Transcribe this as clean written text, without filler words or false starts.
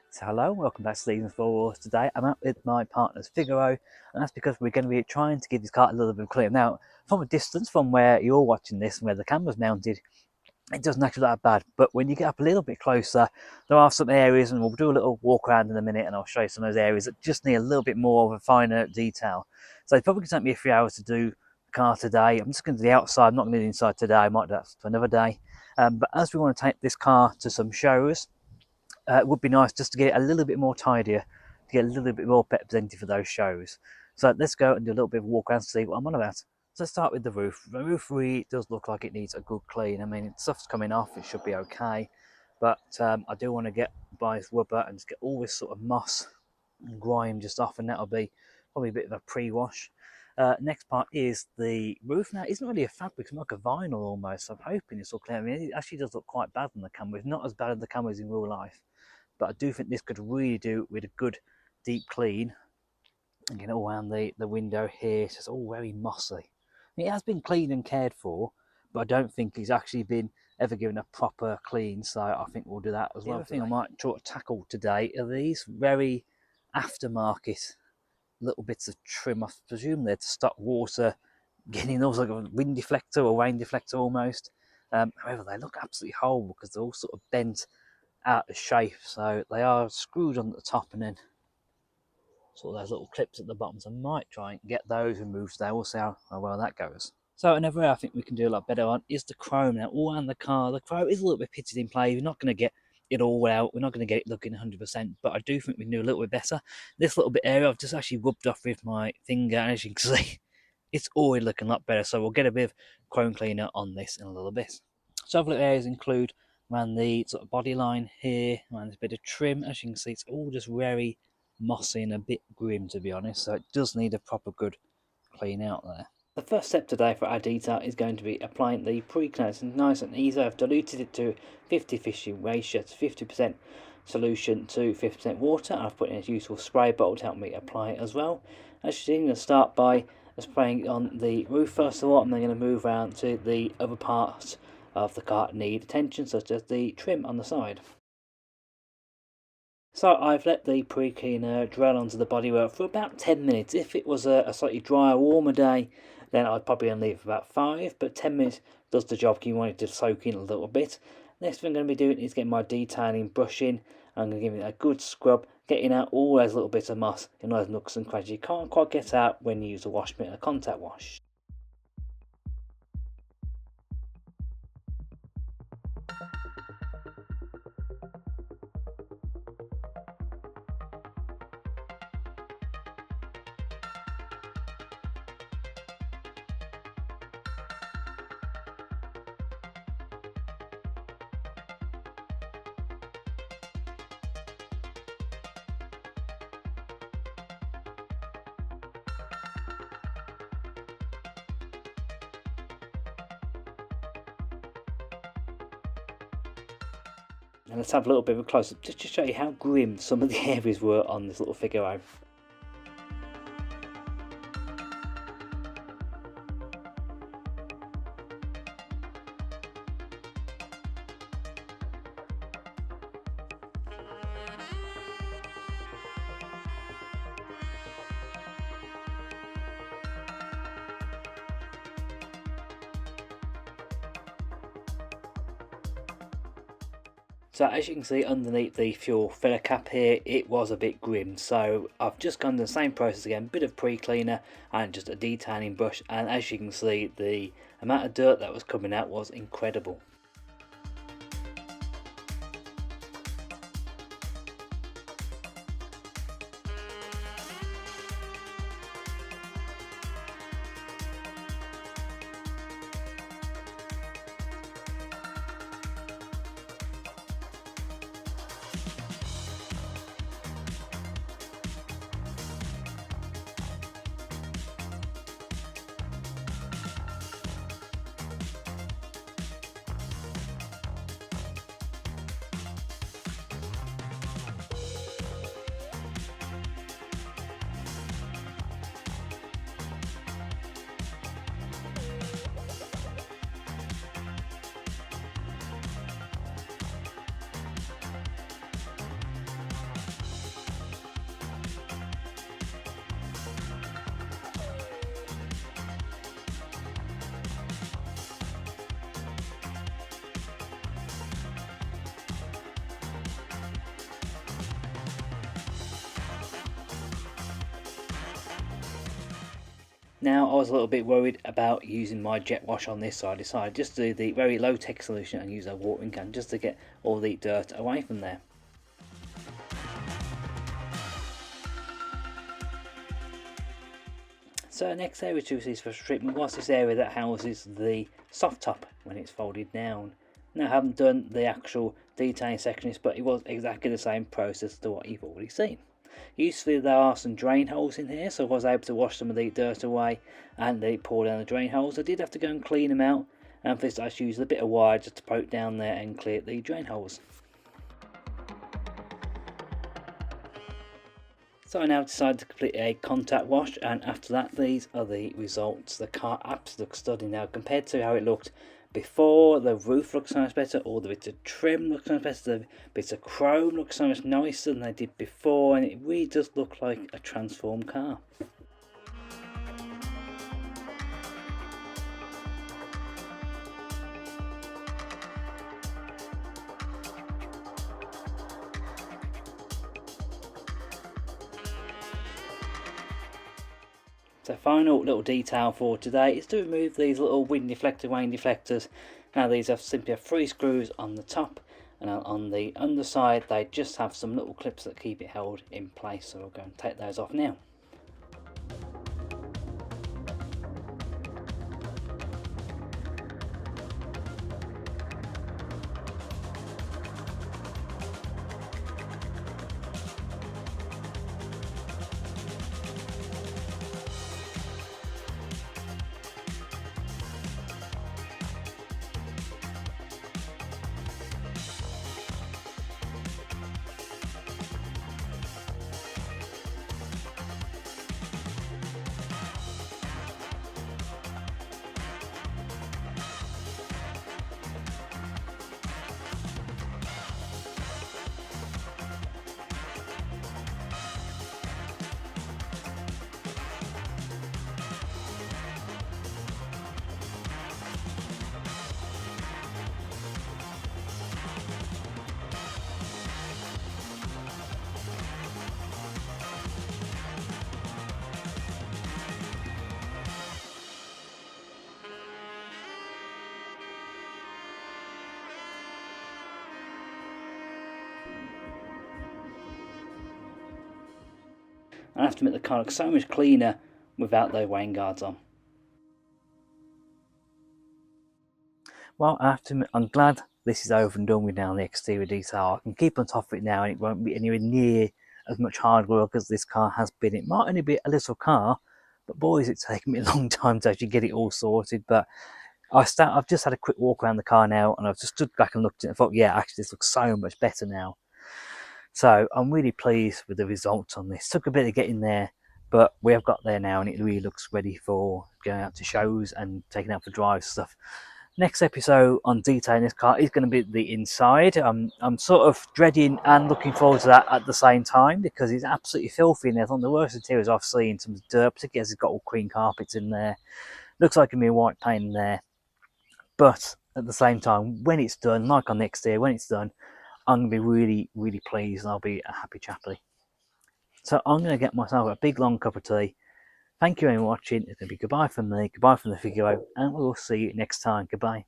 So hello, welcome back to Season 4. Today I'm out with my partner's Figaro, and that's because we're going to be trying to give this car a little bit of clear. Now, from a distance, from where you're watching this and where the camera's mounted, it doesn't actually look that bad, but when you get up a little bit closer, there are some areas, and we'll do a little walk around in a minute and I'll show you some of those areas that just need a little bit more of a finer detail. So it's probably going to take me a few hours to do the car today. I'm just going to do the outside, I'm not going to do the inside today, I might do that for another day. But as we want to take this car to some shows, it would be nice just to get it a little bit more tidier, to get a little bit more represented for those shows. So let's go and do a little bit of a walk around to see what I'm on about. So let's start with the roof. The roof really does look like it needs a good clean. I mean, stuff's coming off, it should be okay. But I do want to get by this rubber and just get all this sort of moss and grime just off, and that'll be probably a bit of a pre-wash. Next part is the roof. Now, it's not really a fabric, it's like a vinyl almost. So I'm hoping it's all clear. I mean, it actually does look quite bad on the camera. It's not as bad as the cameras in real life, but I do think this could really do with a good deep clean. Again, all around the window here, it's just all very mossy. It has been cleaned and cared for, but I don't think it's actually been ever given a proper clean, so I think we'll do that as well. The other thing I might try to tackle today are these very aftermarket little bits of trim. I presume they're to stop water getting those, like a wind deflector or rain deflector almost. However, they look absolutely horrible because they're all sort of bent out of shape, so they are screwed on at the top and then sort of those little clips at the bottom. So I might try and get those removed today. We'll see how well that goes. So another area I think we can do a lot better on is the chrome. Now, all around the car, the chrome is a little bit pitted in play. We're not going to get it all out, we're not going to get it looking 100%, but I do think we can do a little bit better. This little bit area I've just actually rubbed off with my finger, and as you can see, it's already looking a lot better. So we'll get a bit of chrome cleaner on this in a little bit. So other areas include around the sort of body line here, around this bit of trim. As you can see, it's all just very mossy and a bit grim, to be honest, so it does need a proper good clean out there. The first step today for our detail is going to be applying the pre-cleaner. It's nice and easy. I've diluted it to 50-50 ratio, to 50% solution to 50% water. I've put in a useful spray bottle to help me apply it as well. As you see, I'm going to start by spraying on the roof first of all, and then I'm going to move around to the other parts of the car that need attention, such as the trim on the side. So I've let the pre-cleaner dwell onto the bodywork for about 10 minutes. If it was a slightly drier, warmer day, then I'd probably only leave for about 5, but 10 minutes does the job. You want it to soak in a little bit. Next thing I'm going to be doing is getting my detailing brush in. I'm going to give it a good scrub, getting out all those little bits of moss in those nooks and crannies you can't quite get out when you use a wash mitt and a contact wash. And let's have a little bit of a close-up just to show you how grim some of the areas were on this little Figaro. So as you can see underneath the fuel filler cap here, it was a bit grim. So I've just gone the same process again, bit of pre-cleaner and just a detailing brush, and as you can see, the amount of dirt that was coming out was incredible. Now I was a little bit worried about using my jet wash on this, so I decided just to do the very low tech solution and use a watering can just to get all the dirt away from there. So next area to use for treatment was this area that houses the soft top when it's folded down. Now I haven't done the actual detailing section, but it was exactly the same process to what you've already seen. Usefully there are some drain holes in here, so I was able to wash some of the dirt away and they pour down the drain holes. I did have to go and clean them out, and for this I just used a bit of wire just to poke down there and clear the drain holes. So I now decided to complete a contact wash, and after that these are the results. The car absolutely looks stunning now compared to how it looked before. The roof looks so much better, all the bits of trim look so much better, the bits of chrome look so much nicer than they did before, and it really does look like a transformed car. So final little detail for today is to remove these little wind deflector, rain deflectors. Now these have simply have 3 screws on the top, and on the underside they just have some little clips that keep it held in place. So we'll go and take those off now. I have to admit the car looks so much cleaner without those rain guards on. Well, I have to admit, I'm glad this is over and done with now, the exterior detail. I can keep on top of it now and it won't be anywhere near as much hard work as this car has been. It might only be a little car, but boy, is it taken me a long time to actually get it all sorted. But I've just had a quick walk around the car now, and I've just stood back and looked at it and thought, yeah, actually this looks so much better now. So I'm really pleased with the results on this. Took a bit of getting there, but we have got there now, and it really looks ready for going out to shows and taking out for drives and stuff. Next episode on detailing this car is going to be the inside. I'm sort of dreading and looking forward to that at the same time because it's absolutely filthy in there. It's one of the worst interiors I've seen. Some dirt, particularly as it's got all cream carpets in there. Looks like a mere white paint in there. But at the same time, when it's done, like on next year, when it's done, I'm going to be really, really pleased and I'll be a happy chappy. So I'm going to get myself a big long cup of tea. Thank you for watching. It's going to be goodbye from me, goodbye from the Figaro, and we'll see you next time. Goodbye.